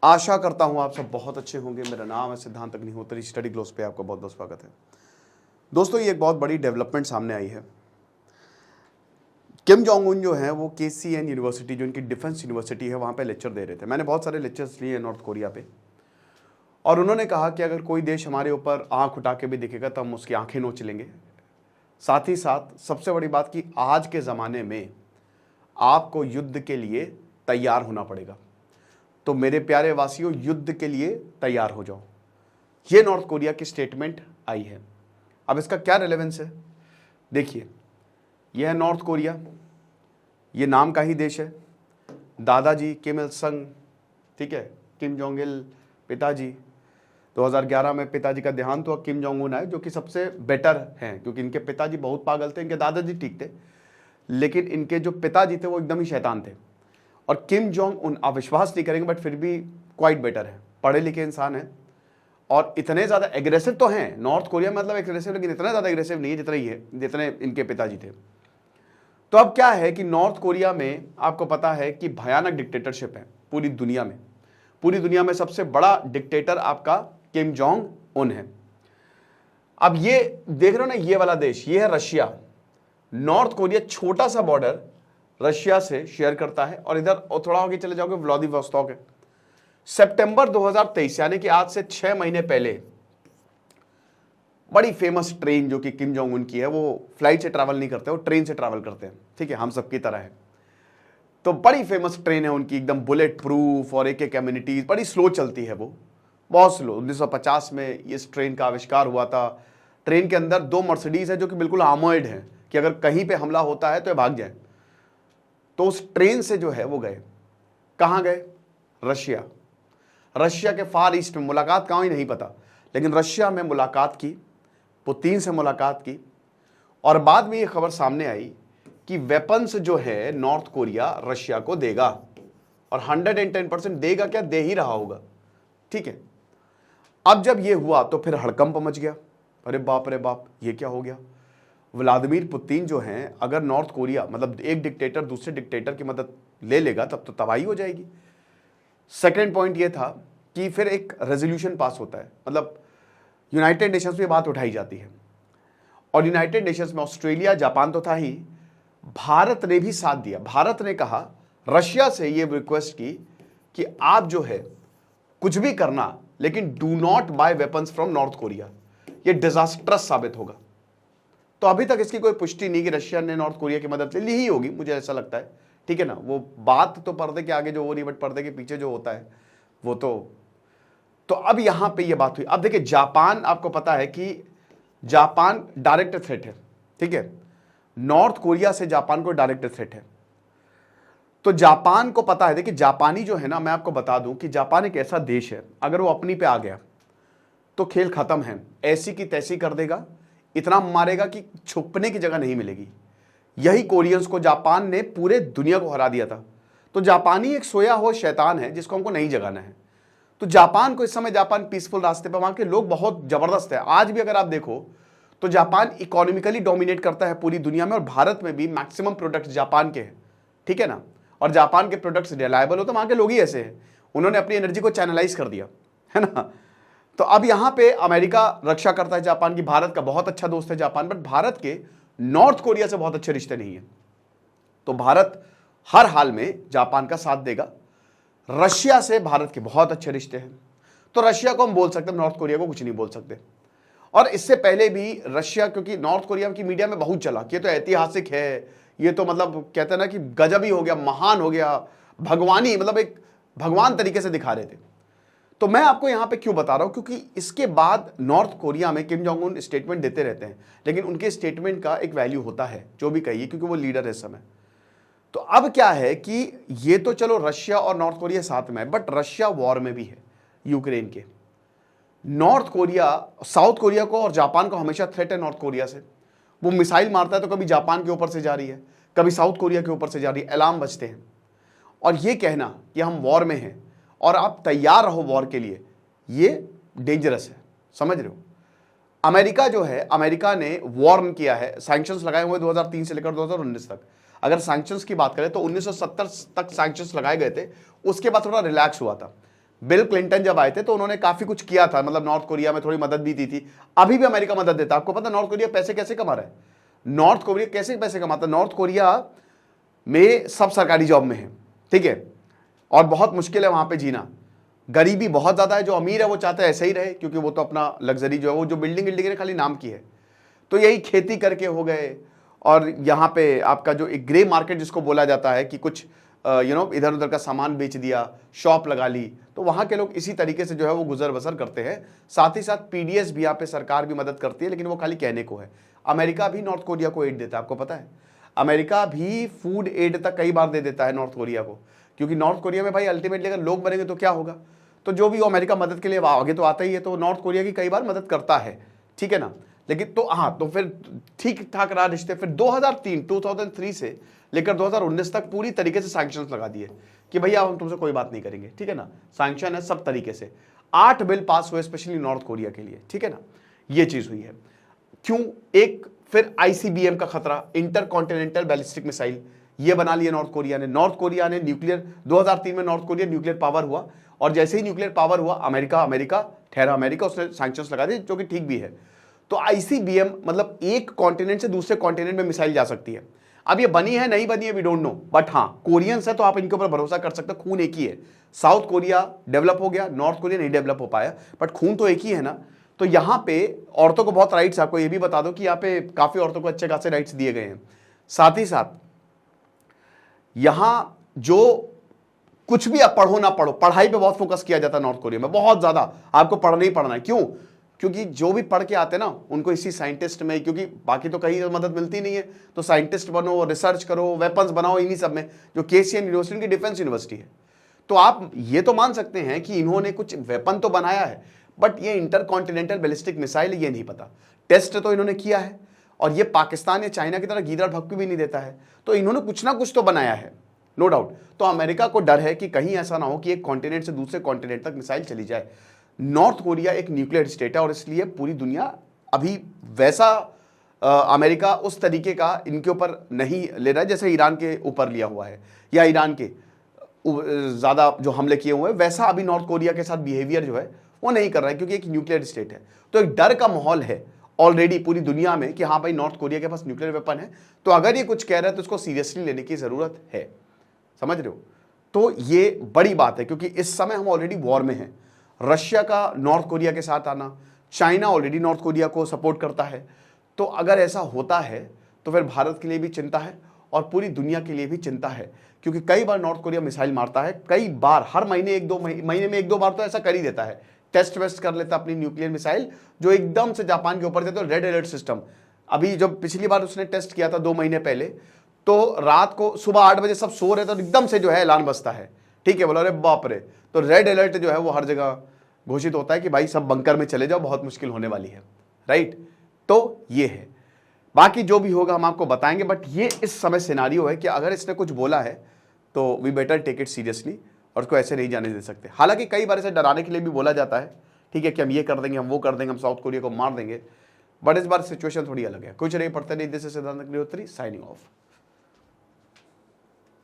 आशा करता हूं आप सब बहुत अच्छे होंगे। मेरा नाम है सिद्धांत अग्निहोत्री। स्टडी ग्लोस पे आपका बहुत बहुत स्वागत है। दोस्तों, ये एक बहुत बड़ी डेवलपमेंट सामने आई है। किम जोंग उन जो है वो KCN यूनिवर्सिटी, जो इनकी डिफेंस यूनिवर्सिटी है, वहाँ पे लेक्चर दे रहे थे। मैंने बहुत सारे लेक्चर्स लिए नॉर्थ कोरिया पे, और उन्होंने कहा कि अगर कोई देश हमारे ऊपर आंख उठा के भी दिखेगा तो हम उसकी आंखें नोच लेंगे। साथ ही साथ सबसे बड़ी बात कि आज के ज़माने में आपको युद्ध के लिए तैयार होना पड़ेगा। तो मेरे प्यारे वासियों, युद्ध के लिए तैयार हो जाओ। ये नॉर्थ कोरिया की स्टेटमेंट आई है। अब इसका क्या रिलेवेंस है, देखिए। यह है नॉर्थ कोरिया, ये नाम का ही देश है। दादाजी किम इल संग, ठीक है, किम जोंग इल पिताजी। 2011 में पिताजी का देहांत हुआ। किम जोंग उन आए, जो कि सबसे बेटर हैं, क्योंकि इनके पिताजी बहुत पागल थे। इनके दादाजी ठीक थे, लेकिन इनके जो पिताजी थे वो एकदम ही शैतान थे। और किम जोंग उन, आप विश्वास नहीं करेंगे, बट फिर भी क्वाइट बेटर है, पढ़े लिखे इंसान है। और इतने ज़्यादा एग्रेसिव तो हैं नॉर्थ कोरिया में, मतलब एग्रेसिव, लेकिन इतना ज़्यादा एग्रेसिव नहीं है जितना ही है जितने इनके पिताजी थे। तो अब क्या है कि नॉर्थ कोरिया में आपको पता है कि भयानक डिक्टेटरशिप है पूरी दुनिया में। पूरी दुनिया में सबसे बड़ा डिक्टेटर आपका किम जोंग उन है। अब ये देख रहे हो ना, ये वाला देश, ये है रशिया। नॉर्थ कोरिया छोटा सा बॉर्डर रशिया से शेयर करता है, और इधर थोड़ा आगे चले जाओगे व्लादिवोस्तोक है। सितंबर 2023 यानी कि आज से 6 महीने पहले बड़ी फेमस ट्रेन जो कि किम जोंग उन की है, वो फ्लाइट से ट्रैवल नहीं करते, वो ट्रेन से ट्रैवल करते हैं, ठीक है, हम सबकी तरह है। तो बड़ी फेमस ट्रेन है उनकी, एकदम बुलेट प्रूफ, और एक एक एम्यूनिटीज, बड़ी स्लो चलती है वो, बहुत स्लो। 1950 में इस ट्रेन का आविष्कार हुआ था। ट्रेन के अंदर 2 मर्सिडीज है जो कि बिल्कुल आर्मर्ड है, कि अगर कहीं पे हमला होता है तो ये भाग जाए। तो उस ट्रेन से जो है वो गए, कहाँ गए? रशिया। रशिया के फार ईस्ट में, मुलाकात कहाँ हुई नहीं पता, लेकिन रशिया में मुलाकात की, पुतिन से मुलाकात की। और बाद में ये खबर सामने आई कि वेपन्स जो है नॉर्थ कोरिया रशिया को देगा, और 110% देगा, क्या दे ही रहा होगा, ठीक है। अब जब ये हुआ तो फिर हड़कंप मच गया। अरे बाप रे बाप, ये क्या हो गया? व्लादिमीर पुतिन जो हैं, अगर नॉर्थ कोरिया, मतलब एक डिक्टेटर दूसरे डिक्टेटर की मदद ले लेगा तब तो तबाही हो जाएगी। सेकेंड पॉइंट ये था कि फिर एक रेजोल्यूशन पास होता है, मतलब यूनाइटेड नेशंस में बात उठाई जाती है, और यूनाइटेड नेशंस में ऑस्ट्रेलिया, जापान तो था ही, भारत ने भी साथ दिया। भारत ने कहा, रशिया से ये रिक्वेस्ट की कि आप जो है कुछ भी करना, लेकिन do not buy weapons from North Korea. ये डिजास्ट्रस साबित होगा। तो अभी तक इसकी कोई पुष्टि नहीं कि रशिया ने नॉर्थ कोरिया की मदद ले ली ही होगी, मुझे ऐसा लगता है, ठीक है ना। वो बात तो पर्दे के आगे जो हो रही है, बट पर्दे के पीछे जो होता है वो तो अब यहां पे ये बात हुई। अब देखिए, जापान, आपको पता है कि जापान डायरेक्ट थ्रेट है, ठीक है। नॉर्थ कोरिया से जापान को डायरेक्ट थ्रेट है। तो जापान को पता है, देखिए जापानी जो है ना, मैं आपको बता दूं कि जापान एक ऐसा देश है, अगर वो अपनी पे आ गया तो खेल खत्म है। ऐसी की तैसी कर देगा, इतना मारेगा कि छुपने की जगह नहीं मिलेगी। यही कोरियंस को जापान ने पूरे दुनिया को हरा दिया था। तो जापानी एक सोया हुआ शैतान है जिसको हमको नहीं जगाना है। तो जापान को इस समय, जापान पीसफुल रास्ते पर, वहां के लोग बहुत जबरदस्त है। आज भी अगर आप देखो तो जापान इकोनॉमिकली डोमिनेट करता है पूरी दुनिया में, और भारत में भी मैक्सिमम प्रोडक्ट्स जापान के हैं, ठीक है ना। और जापान के प्रोडक्ट्स रिलायबल हो तो वहां के लोग ही ऐसे हैं, उन्होंने अपनी एनर्जी को चैनलाइज कर दिया, है ना। तो अब यहां पे अमेरिका रक्षा करता है जापान की, भारत का बहुत अच्छा दोस्त है जापान, बट भारत के नॉर्थ कोरिया से बहुत अच्छे रिश्ते नहीं है। तो भारत हर हाल में जापान का साथ देगा। रशिया से भारत के बहुत अच्छे रिश्ते हैं, तो रशिया को हम बोल सकते हैं, नॉर्थ कोरिया को कुछ नहीं बोल सकते। और इससे पहले भी रशिया, क्योंकि नॉर्थ कोरिया की मीडिया में बहुत चला कि ये तो ऐतिहासिक है, ये तो मतलब कहते हैं ना कि गजब ही हो गया, महान हो गया, भगवानी, मतलब एक भगवान तरीके से दिखा रहे थे। तो मैं आपको यहां पे क्यों बता रहा हूं, क्योंकि इसके बाद नॉर्थ कोरिया में किम जोंग उन स्टेटमेंट देते रहते हैं, लेकिन उनके स्टेटमेंट का एक वैल्यू होता है, जो भी कहिए, क्योंकि वो लीडर है इस समय। तो अब क्या है कि ये तो चलो रशिया और नॉर्थ कोरिया साथ में है, बट रशिया वॉर में भी है यूक्रेन के। नॉर्थ कोरिया, साउथ कोरिया को और जापान को हमेशा थ्रेट है नॉर्थ कोरिया से। वो मिसाइल मारता है तो कभी जापान के ऊपर से जा रही है, कभी साउथ कोरिया के ऊपर से जा रही है, अलार्म बजते हैं। और ये कहना कि हम वॉर में हैं और आप तैयार रहो वॉर के लिए, ये डेंजरस है, समझ रहे हो। अमेरिका जो है, अमेरिका ने वॉर्न किया है, सैंक्शंस लगाए हुए 2003 से लेकर 2019 तक। अगर सैंक्शंस की बात करें तो 1970 तक सैंक्शंस लगाए गए थे, उसके बाद थोड़ा रिलैक्स हुआ था। बिल क्लिंटन जब आए थे तो उन्होंने काफी कुछ किया था, मतलब नॉर्थ कोरिया में थोड़ी मदद भी दी थी। अभी भी अमेरिका मदद देता है। आपको पता नॉर्थ कोरिया पैसे कैसे कमा रहा है? नॉर्थ कोरिया कैसे पैसे कमाता है? नॉर्थ कोरिया में सब सरकारी जॉब में है, ठीक है, और बहुत मुश्किल है वहां पे जीना। गरीबी बहुत ज्यादा है। जो अमीर है वो चाहता है ऐसे ही रहे, क्योंकि वो तो अपना लग्जरी जो है, वो जो बिल्डिंग है खाली नाम की है। तो यही खेती करके हो गए। और यहाँ पे आपका जो एक ग्रे मार्केट जिसको बोला जाता है कि कुछ इधर उधर का सामान बेच दिया, शॉप लगा ली, तो वहाँ के लोग इसी तरीके से जो है वो गुजर बसर करते हैं। साथ ही साथ पीडीएस भी यहाँ पे सरकार भी मदद करती है, लेकिन वो खाली कहने को है। अमेरिका भी नॉर्थ कोरिया को एड देता है, आपको पता है? अमेरिका भी फूड एड तक कई बार दे देता है नॉर्थ कोरिया को, क्योंकि नॉर्थ कोरिया में भाई अल्टीमेटली अगर लोग मरेंगे तो क्या होगा? तो जो भी अमेरिका मदद के लिए आगे तो आता ही है, तो नॉर्थ कोरिया की कई बार मदद करता है, ठीक है ना। लेकिन तो हाँ, तो फिर ठीक ठाक रहा रिश्ते। फिर 2003 से लेकर 2019 तक पूरी तरीके से सैंक्शंस लगा दिए कि भैया हम तुमसे कोई बात नहीं करेंगे, ठीक है ना। सैंक्शन है सब तरीके से। 8 बिल पास हुए स्पेशली नॉर्थ कोरिया के लिए, ठीक है ना। ये चीज हुई है। क्यों? एक फिर आईसीबीएम का खतरा, इंटरकॉन्टिनेंटल बैलिस्टिक मिसाइल, ये बना लिया नॉर्थ कोरिया ने। नॉर्थ कोरिया ने न्यूक्लियर 2003 में नॉर्थ कोरिया न्यूक्लियर पावर हुआ, और जैसे ही न्यूक्लियर पावर हुआ अमेरिका उसने सैंक्शंस लगा दिए, जो कि ठीक भी है। तो आईसीबीएम मतलब एक कॉन्टिनेंट से दूसरे कॉन्टिनेंट में मिसाइल जा सकती है। अब ये बनी है नहीं बनी है वी डोंट नो, बट हाँ कोरियंस है तो आप इनके ऊपर भरोसा कर सकते हो। खून एक ही है। साउथ कोरिया डेवलप हो गया, नॉर्थ कोरिया नहीं डेवलप हो पाया, बट खून तो एक ही है ना। तो यहाँ पे औरतों को बहुत राइट्स, आपको ये भी बता दो कि यहाँ पे काफी औरतों को अच्छे खासे राइट्स दिए गए हैं। साथ ही साथ यहाँ जो कुछ भी आप पढ़ो ना पढ़ो, पढ़ाई पे बहुत फोकस किया जाता है नॉर्थ कोरिया में, बहुत ज्यादा। आपको पढ़ना ही पढ़ना है। क्यों? क्योंकि जो भी पढ़ के आते हैं ना उनको इसी साइंटिस्ट में, क्योंकि बाकी तो कहीं मदद मिलती नहीं है, तो साइंटिस्ट बनो, रिसर्च करो, वेपन्स बनाओ, इन्हीं सब में। जो केसीएन यूनिवर्सिटी की डिफेंस यूनिवर्सिटी है, तो आप ये तो मान सकते हैं कि इन्होंने कुछ वेपन तो बनाया है, बट ये इंटरकॉन्टिनेंटल बैलिस्टिक मिसाइल ये नहीं पता। टेस्ट तो इन्होंने किया है, और ये पाकिस्तान या चाइना की तरह गीदड़ भक्की भी नहीं देता है, तो इन्होंने कुछ ना कुछ तो बनाया है, नो डाउट। तो अमेरिका को डर है कि कहीं ऐसा ना हो कि एक कॉन्टिनेंट से दूसरे कॉन्टिनेंट तक मिसाइल चली जाए। नॉर्थ कोरिया एक न्यूक्लियर स्टेट है, और इसलिए पूरी दुनिया अभी वैसा अमेरिका उस तरीके का इनके ऊपर नहीं ले रहा है जैसे ईरान के ऊपर लिया हुआ है, या ईरान के ज़्यादा जो हमले किए हुए हैं, वैसा अभी नॉर्थ कोरिया के साथ बिहेवियर जो है वो नहीं कर रहा है, क्योंकि एक न्यूक्लियर स्टेट है। तो एक डर का माहौल है ऑलरेडी पूरी दुनिया में कि हाँ भाई नॉर्थ कोरिया के पास न्यूक्लियर वेपन है, तो अगर ये कुछ कह रहा है तो उसको सीरियसली लेने की ज़रूरत है। समझ रहे हो? तो ये बड़ी बात है, क्योंकि इस समय हम ऑलरेडी वॉर में हैं। रशिया का नॉर्थ कोरिया के साथ आना, चाइना ऑलरेडी नॉर्थ कोरिया को सपोर्ट करता है, तो अगर ऐसा होता है तो फिर भारत के लिए भी चिंता है और पूरी दुनिया के लिए भी चिंता है, क्योंकि कई बार नॉर्थ कोरिया मिसाइल मारता है, कई बार, हर महीने महीने में एक दो बार तो ऐसा कर ही देता है, टेस्ट वेस्ट कर लेता अपनी न्यूक्लियर मिसाइल, जो एकदम से जापान के ऊपर देते तो रेड अलर्ट सिस्टम। अभी जब पिछली बार उसने टेस्ट किया था 2 महीने पहले, तो रात को सुबह 8 बजे सब सो रहे तो एकदम से जो है ऐलान बजता है, ठीक है, बोला अरे बाप रे, तो रेड अलर्ट जो है वो हर जगह घोषित होता है कि भाई सब बंकर में चले जाओ, बहुत मुश्किल होने वाली है, राइट। तो ये है, बाकी जो भी होगा हम आपको बताएंगे, बट ये इस समय सिनारियो है कि अगर इसने कुछ बोला है तो we better take it seriously, और उसको ऐसे नहीं जाने दे सकते। हालांकि कई बार इसे डराने के लिए भी बोला जाता है, ठीक है, कि हम ये कर देंगे, हम वो कर देंगे, हम साउथ कोरिया को मार देंगे, बट इस बार सिचुएशन थोड़ी अलग है। कुछ नहीं, पढ़ते नहीं। दिस इज सिद्धांत अग्निहोत्री साइनिंग ऑफ।